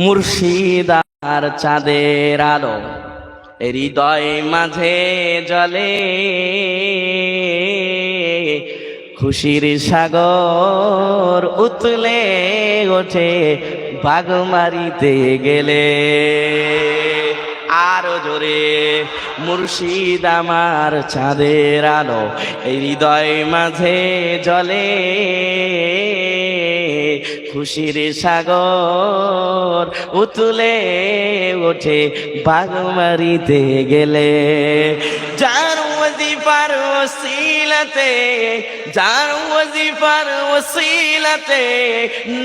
মুর্শিদ আর চাঁদের আলো হৃদয় মাঝে জ্বলে, খুশির সাগর উতলে ওঠে বাগমারিতে গেলে। আরো জোরে, মুর্শিদ আমার চাঁদের আলো হৃদয় মাঝে জ্বলে, খুশির সাগর উতলে ওঠে বাগমারিতে গেলে। যার ওয়াজিফার ওসিলাতে, যার ওয়াজিফার ওসিলাতে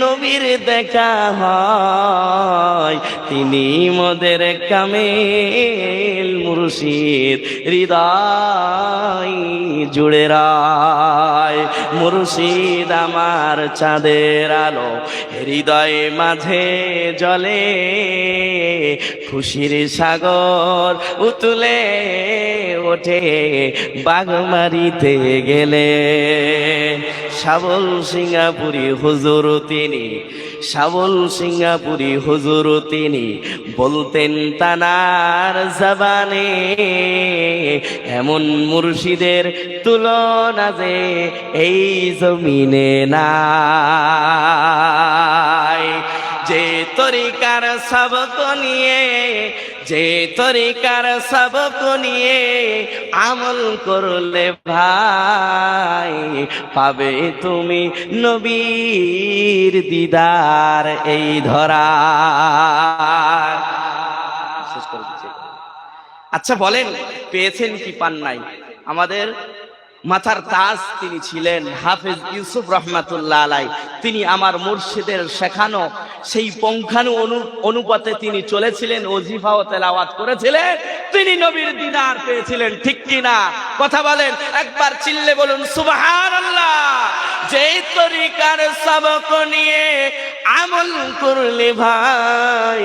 নবীর দেখা হয়, তিনি মোদের কামেল মুর্শিদ হৃদয় জুড়ে রায়। মুর্শিদ আমার চাঁদের আলো হৃদয় মাঝে জ্বলে, খুশির সাগর উতলে ওঠে বাগমারিতে গেলে। শাবল সিঙ্গাপুরি হুজুর তিনি, শাবল সিঙ্গাপুরি হুজুর তিনি বলতেন তানার জবানে, এমন মুর্শিদের তুলনা যে এই জমিনে নাই। যে তরিকার সবক নিয়ে, যে তরিকার সবক নিয়ে আমল করলে ভাই, পাবে তুমি নবীর দিদার এই ধরা। আচ্ছা বলেন, পেয়েছেন কি পান নাই? আমাদের মাথার তাজ তিনি ছিলেন হাফেজ ইউসুফ রহমাতুল্লাহ আলাই। তিনি আমার মুর্শিদের শেখানো সেই পঙ্খানু অনুপাতে তিনি চলেছিলেন, ওজিফা ও তেলাওয়াত করেছিলেন, তিনি নবীর দিদার পেয়েছিলেন। ঠিক কিনা কথা বলেন, একবার চিল্লে বলুন সুবহানাল্লাহ। যেই তরিকার সবক নিয়ে আমল করলে ভাই,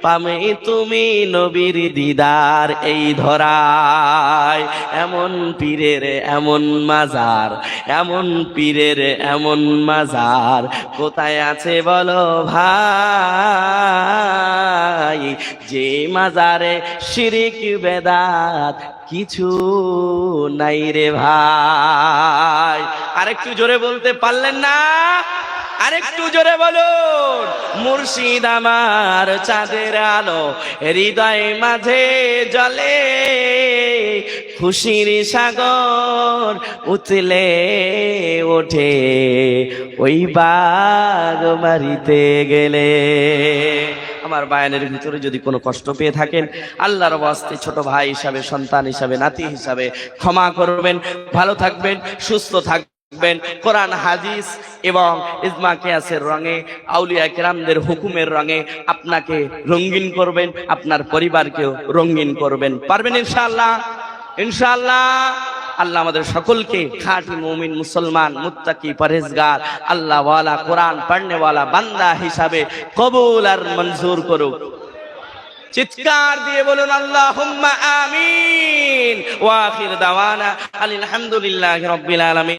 পাবে তুমি নবীর দিদার এই ধরায়। এমন পীরের এমন মাজার, এমন পীরের এমন মাজার কোথায় আছে বলো ভাই? যে মাজারে শিরিক বেদাত কিছু নাই রে ভাই। আরেকটু জোরে বলতে পারলেন না? আরেকটু জোরে বলুন। মুর্শিদ আমার চাঁদের আলো হৃদয় মাঝে জ্বলে, খুশির সাগর উতলে ওঠে ওই বাগমারিতে গেলে। আমার বায়ানের ভিতরে যদি কোনো কষ্ট পেয়ে থাকেন, আল্লাহর ওয়াস্তে ছোট ভাই হিসাবে, সন্তান হিসাবে, নাতি হিসাবে ক্ষমা করবেন। ভালো থাকবেন, সুস্থ থাকবেন, কোরআন হাদিস এবং ইজমা কিয়াসের রঙে, আউলিয়া কেরামদের হুকুমের রঙে আপনাকে রঙিন করবেন, আপনার পরিবারকেও রঙিন করবেন। পারবেন ইনশাআল্লাহ? ইনশাআল্লাহ। আল্লাহ আমাদের সকলকে খাঁটি মুমিন, মুসলমান, মুত্তাকি, পরহেজগার, আল্লাহ ওয়ালা, কোরআন পড়নে ওয়ালা বান্দা হিসাবে কবুল আর মঞ্জুর করুক। চিৎকার দিয়ে বলুন আল্লাহুম্মা আমিন। ওয়া আখির দাওয়ানা আলহামদুলিল্লাহি রাব্বিল আলামিন।